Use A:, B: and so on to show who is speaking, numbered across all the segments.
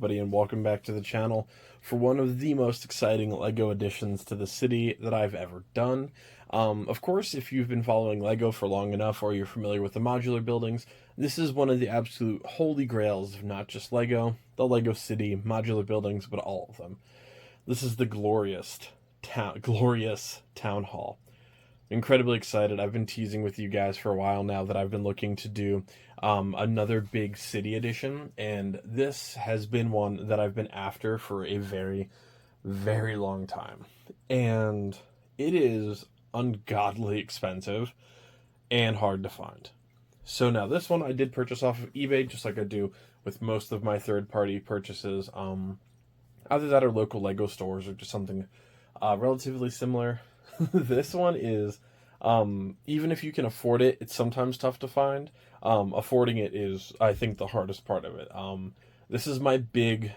A: everybody, and welcome back to the channel for one of the most exciting LEGO additions to the city that I've ever done. Of course, if you've been following LEGO for long enough or you're familiar with the modular buildings, this is one of the absolute holy grails of not just LEGO, the LEGO City modular buildings, but all of them. This is the glorious town hall. Incredibly excited. I've been teasing with you guys for a while now that I've been looking to do another big city edition, and this has been one that I've been after for a very, very long time. And it is ungodly expensive and hard to find. So now this one I did purchase off of eBay, just like I do with most of my third-party purchases. Either that or local LEGO stores or just something relatively similar. This one is, even if you can afford it, it's sometimes tough to find. Affording it is, I think, the hardest part of it. This is my big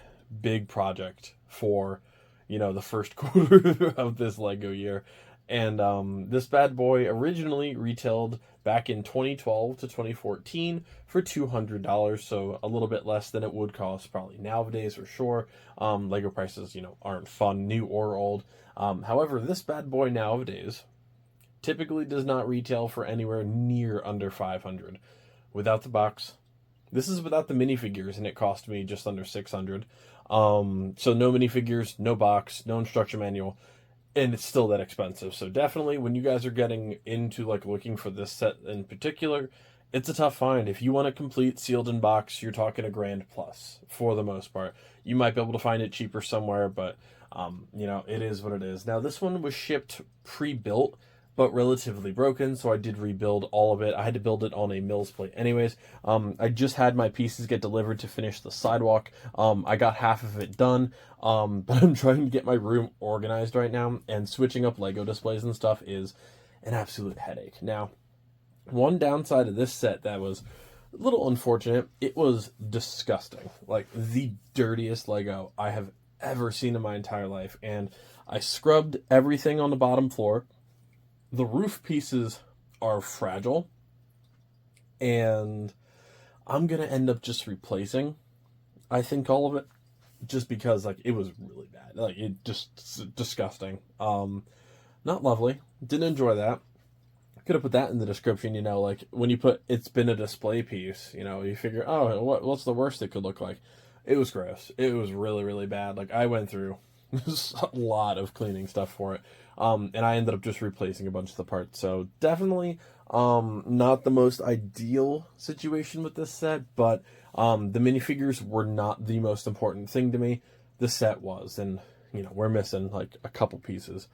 A: project for, the first quarter of this LEGO year. And this bad boy originally retailed back in 2012 to 2014 for $200, so a little bit less than it would cost probably nowadays for sure. LEGO prices, aren't fun, new or old. However, this bad boy nowadays typically does not retail for anywhere near under $500 without the box. This is without the minifigures, and it cost me just under $600. So no minifigures, no box, no instruction manual, and it's still that expensive. So definitely, when you guys are getting into looking for this set in particular, it's a tough find. If you want a complete sealed in box, you're talking $1,000 plus for the most part. You might be able to find it cheaper somewhere, but it is what it is. Now, this one was shipped pre-built, but relatively broken, so I did rebuild all of it. I had to build it on a Mills plate anyways. I just had my pieces get delivered to finish the sidewalk. I got half of it done, but I'm trying to get my room organized right now, and switching up LEGO displays and stuff is an absolute headache. Now, one downside of this set that was a little unfortunate, it was disgusting. Like, the dirtiest LEGO I have ever seen in my entire life, and I scrubbed everything on the bottom floor. The roof pieces are fragile, and I'm gonna end up just replacing, I think, all of it, just because it was really bad. It just disgusting. Not lovely. Didn't enjoy that. Could have put that in the description. When you put "it's been a display piece," you figure, oh, what's the worst it could look like? It was gross. It was really, really bad. I went through a lot of cleaning stuff for it. And I ended up just replacing a bunch of the parts. So definitely not the most ideal situation with this set, but the minifigures were not the most important thing to me. The set was, and we're missing a couple pieces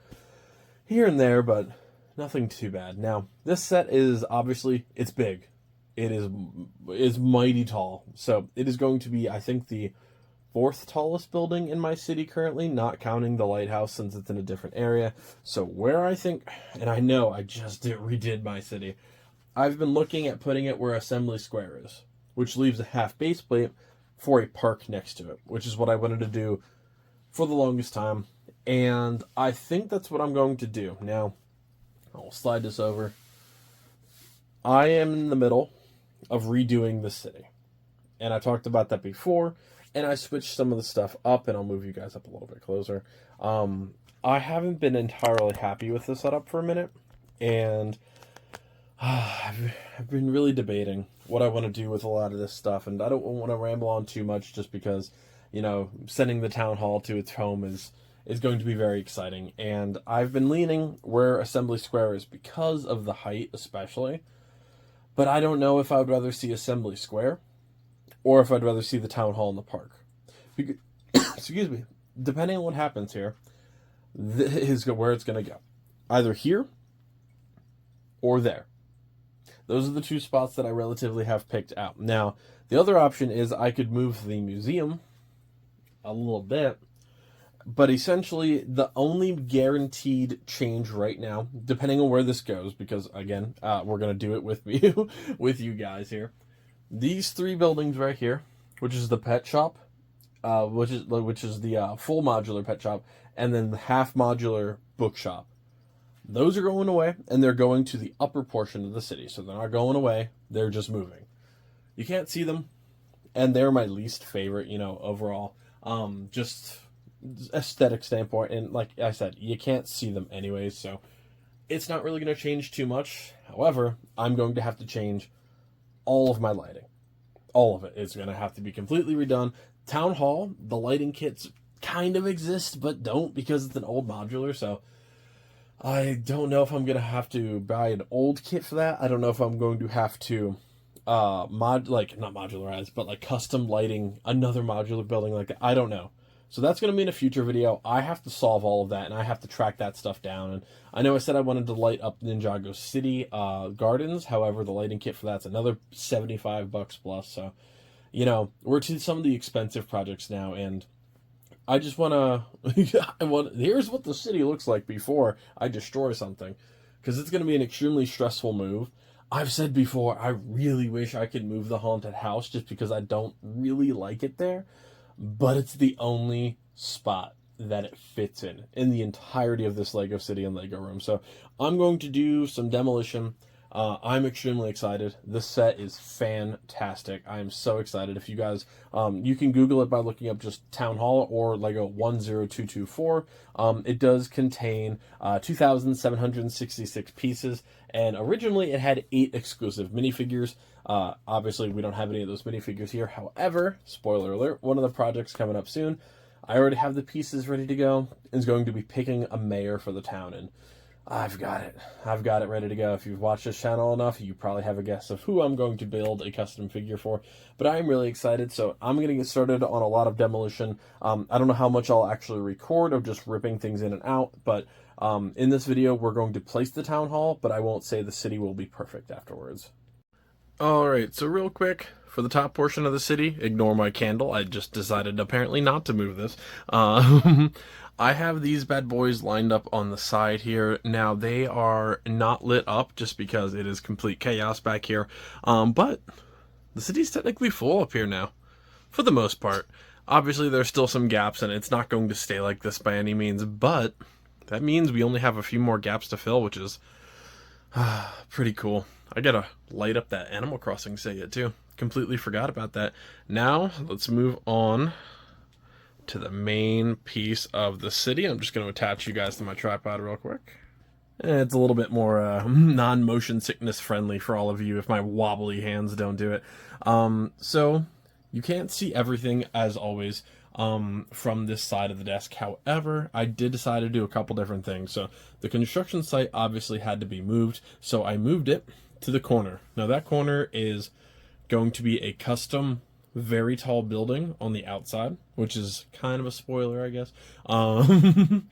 A: here and there, but nothing too bad. Now, this set is obviously, it's big. It is mighty tall. So it is going to be, I think, the fourth tallest building in my city currently, not counting the lighthouse since it's in a different area. So where I think, and I know I just redid my city, I've been looking at putting it where Assembly Square is, which leaves a half base plate for a park next to it, which is what I wanted to do for the longest time. And I think that's what I'm going to do. Now, I'll slide this over. I am in the middle of redoing the city, and I talked about that before. And I switched some of the stuff up, and I'll move you guys up a little bit closer. I haven't been entirely happy with the setup for a minute, and I've been really debating what I want to do with a lot of this stuff, and I don't want to ramble on too much just because, sending the town hall to its home is going to be very exciting. And I've been leaning where Assembly Square is because of the height especially, but I don't know if I would rather see Assembly Square or if I'd rather see the town hall in the park. Excuse me. Depending on what happens here, this is where it's going to go. Either here or there. Those are the two spots that I relatively have picked out. Now, the other option is I could move the museum a little bit, but essentially the only guaranteed change right now, depending on where this goes, because again, we're going to do it with me, with you guys here. These three buildings right here, which is the pet shop, which is the full modular pet shop, and then the half modular bookshop. Those are going away, and they're going to the upper portion of the city. So they're not going away, they're just moving. You can't see them, and they're my least favorite, overall. just aesthetic standpoint. And like I said, you can't see them anyways, so it's not really going to change too much. However, I'm going to have to change all of my lighting. All of it is going to have to be completely redone. Town Hall, the lighting kits kind of exist, but don't, because it's an old modular, so I don't know if I'm going to have to buy an old kit for that. I don't know if I'm going to have to not modularize, but like custom lighting another modular building like that. I don't know. So that's going to be in a future video. I have to solve all of that, and I have to track that stuff down. And I know I said I wanted to light up Ninjago City Gardens. However, the lighting kit for that's another $75 plus. So, you know, we're to some of the expensive projects now, and I just want to... here's what the city looks like before I destroy something, because it's going to be an extremely stressful move. I've said before, I really wish I could move the haunted house just because I don't really like it there. But it's the only spot that it fits in the entirety of this Lego City and Lego room. So I'm going to do some demolition. I'm extremely excited. This set is fantastic. I am so excited. If you guys, you can Google it by looking up just Town Hall or Lego 10224. It does contain 2,766 pieces, and originally it had 8 exclusive minifigures. Obviously, we don't have any of those minifigures here. However, spoiler alert, one of the projects coming up soon, I already have the pieces ready to go, and is going to be picking a mayor for the town, and I've got it. I've got it ready to go. If you've watched this channel enough, you probably have a guess of who I'm going to build a custom figure for. But I'm really excited, so I'm going to get started on a lot of demolition. I don't know how much I'll actually record of just ripping things in and out, but in this video, we're going to place the town hall, but I won't say the city will be perfect afterwards. Alright, so real quick, for the top portion of the city, ignore my candle. I just decided apparently not to move this. I have these bad boys lined up on the side here. Now, they are not lit up just because it is complete chaos back here. But the city's technically full up here now, for the most part. Obviously, there's still some gaps, and it's not going to stay like this by any means, but that means we only have a few more gaps to fill, which is pretty cool. I gotta light up that Animal Crossing set too. Completely forgot about that. Now, let's move on to the main piece of the city. I'm just going to attach you guys to my tripod real quick. It's a little bit more non-motion sickness friendly for all of you if my wobbly hands don't do it. So you can't see everything as always from this side of the desk. However, I did decide to do a couple different things. So the construction site obviously had to be moved, so I moved it to the corner. Now that corner is going to be a custom very tall building on the outside, which is kind of a spoiler, I guess. And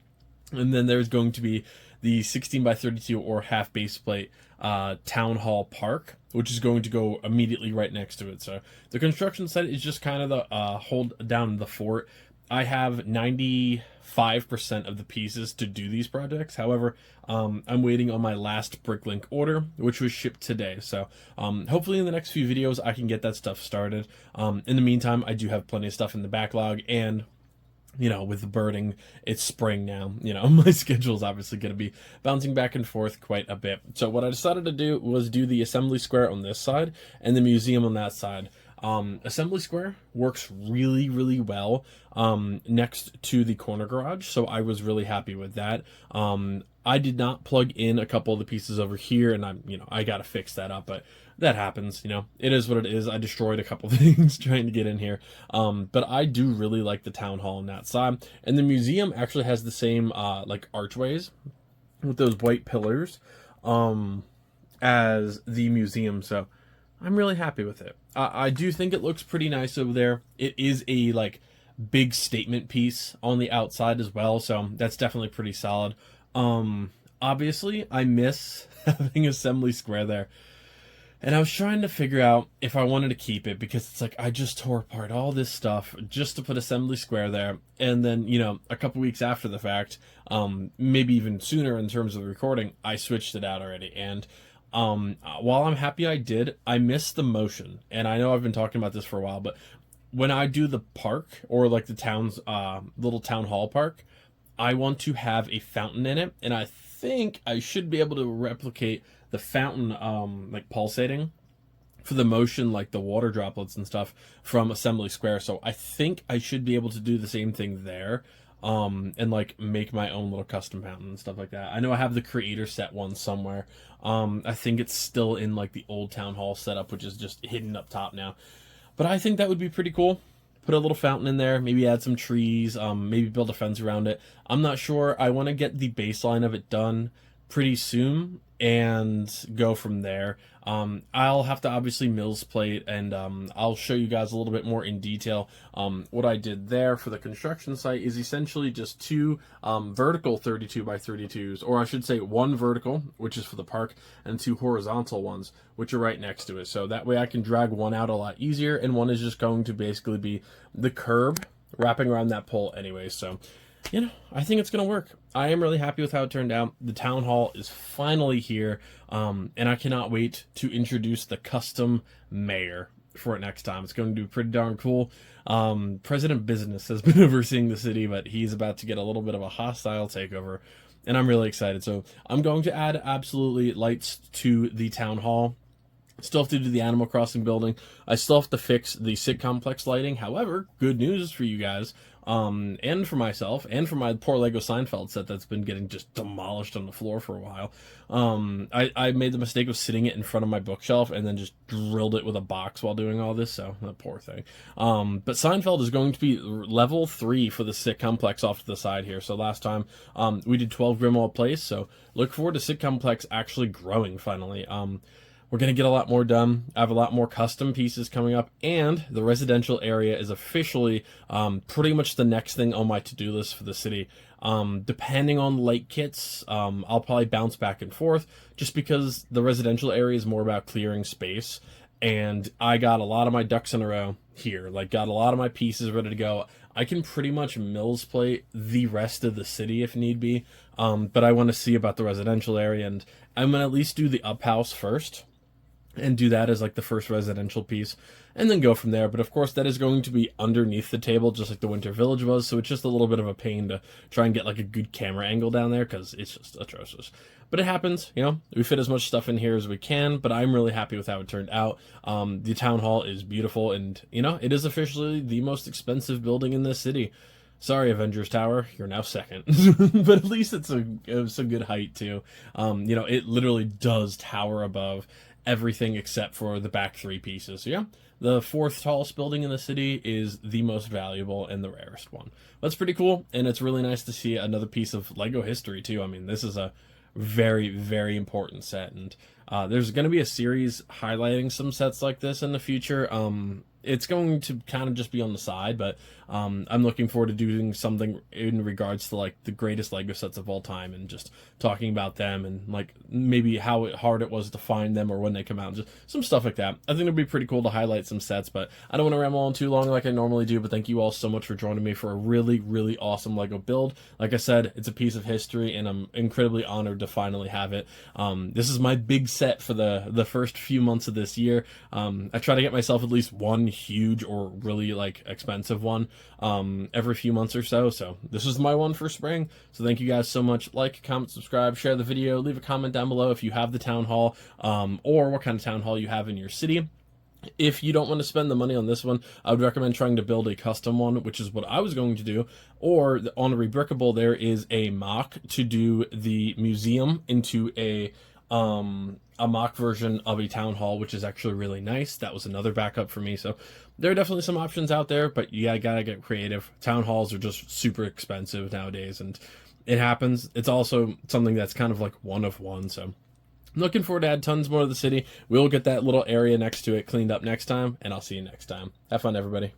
A: then there's going to be the 16 by 32 or half base plate town hall park, which is going to go immediately right next to it. So the construction site is just kind of the hold down the fort. I have 95% of the pieces to do these projects. However, I'm waiting on my last Bricklink order, which was shipped today. So hopefully in the next few videos, I can get that stuff started. In the meantime, I do have plenty of stuff in the backlog, and you know, with the birding, it's spring now. You know, my schedule's obviously going to be bouncing back and forth quite a bit. So what I decided to do was do the assembly square on this side and the museum on that side. Assembly square works really, really well next to the corner garage, so I was really happy with that. I did not plug in a couple of the pieces over here, and I got to fix that up, but that happens. It is what it is. I destroyed a couple things trying to get in here, but I do really like the town hall on that side, and the museum actually has the same like archways with those white pillars as the museum, so I'm really happy with it. I do think it looks pretty nice over there. It is a like big statement piece on the outside as well, so that's definitely pretty solid. Obviously, I miss having assembly square there, and I was trying to figure out if I wanted to keep it, because it's like I just tore apart all this stuff just to put assembly square there, and then a couple weeks after the fact, maybe even sooner in terms of the recording, I switched it out already. And while I'm happy I did, I miss the motion. And I know I've been talking about this for a while, but when I do the park, or like the town's little town hall park, I want to have a fountain in it, and I think I should be able to replicate the fountain like pulsating for the motion, like the water droplets and stuff from Assembly Square. So I think I should be able to do the same thing there, and like make my own little custom fountain and stuff like that. I know I have the creator set one somewhere. I think it's still in like the old town hall setup, which is just hidden up top now. But I think that would be pretty cool. Put a little fountain in there, maybe add some trees, maybe build a fence around it. I'm not sure. I want to get the baseline of it done pretty soon and go from there. I'll have to obviously mills plate, and I'll show you guys a little bit more in detail. What I did there for the construction site is essentially just two vertical 32 by 32s, or I should say one vertical, which is for the park, and two horizontal ones, which are right next to it. So that way I can drag one out a lot easier, and one is just going to basically be the curb wrapping around that pole anyway. So, you know, I think it's going to work. I am really happy with how it turned out. The town hall is finally here, and I cannot wait to introduce the custom mayor for it next time. It's going to be pretty darn cool. President Business has been overseeing the city, but he's about to get a little bit of a hostile takeover, and I'm really excited. So I'm going to add absolutely lights to the town hall. Still have to do the Animal Crossing building. I still have to fix the Sit Complex lighting. However, good news for you guys, and for myself, and for my poor Lego Seinfeld set that's been getting just demolished on the floor for a while. I made the mistake of sitting it in front of my bookshelf and then just drilled it with a box while doing all this, so that poor thing. But Seinfeld is going to be level 3 for the Sit Complex off to the side here. So last time we did 12 Grimwald Place, so look forward to Sit Complex actually growing finally. We're going to get a lot more done. I have a lot more custom pieces coming up, and the residential area is officially pretty much the next thing on my to-do list for the city. Depending on light kits, I'll probably bounce back and forth, just because the residential area is more about clearing space, and I got a lot of my ducks in a row here. Like, got a lot of my pieces ready to go. I can pretty much mills plate the rest of the city if need be, but I want to see about the residential area, and I'm going to at least do the up house first, and do that as like the first residential piece, and then go from there. But of course that is going to be underneath the table, just like the Winter Village was, so it's just a little bit of a pain to try and get like a good camera angle down there, because it's just atrocious. But it happens, you know, we fit as much stuff in here as we can, but I'm really happy with how it turned out. The town hall is beautiful, and, you know, it is officially the most expensive building in this city. Sorry, Avengers Tower, you're now second. But at least it's a good height, too. You know, it literally does tower above everything except for the back 3 pieces. So yeah, the 4th tallest building in the city is the most valuable and the rarest one. That's pretty cool, and it's really nice to see another piece of Lego history, too. I mean, this is a very, very important set, and there's going to be a series highlighting some sets like this in the future. It's going to kind of just be on the side, but I'm looking forward to doing something in regards to like the greatest Lego sets of all time, and just talking about them, and like maybe how hard it was to find them or when they come out, and just some stuff like that. I think it'd be pretty cool to highlight some sets, but I don't want to ramble on too long like I normally do. But thank you all so much for joining me for a really, really awesome Lego build. Like I said, it's a piece of history, and I'm incredibly honored to finally have it. This is my big set for the first few months of this year. I try to get myself at least one huge or really like expensive one every few months or so. So this is my one for spring. So thank you guys so much. Like, comment, subscribe, share the video, leave a comment down below if you have the town hall, or what kind of town hall you have in your city. If you don't want to spend the money on this one, I would recommend trying to build a custom one, which is what I was going to do. Or on a Rebrickable, there is a mock to do the museum into a mock version of a town hall, which is actually really nice. That was another backup for me. So there are definitely some options out there, but you gotta get creative. Town halls are just super expensive nowadays, and it happens. It's also something that's kind of like one of one. So I'm looking forward to add tons more to the city. We'll get that little area next to it cleaned up next time, and I'll see you next time. Have fun, everybody.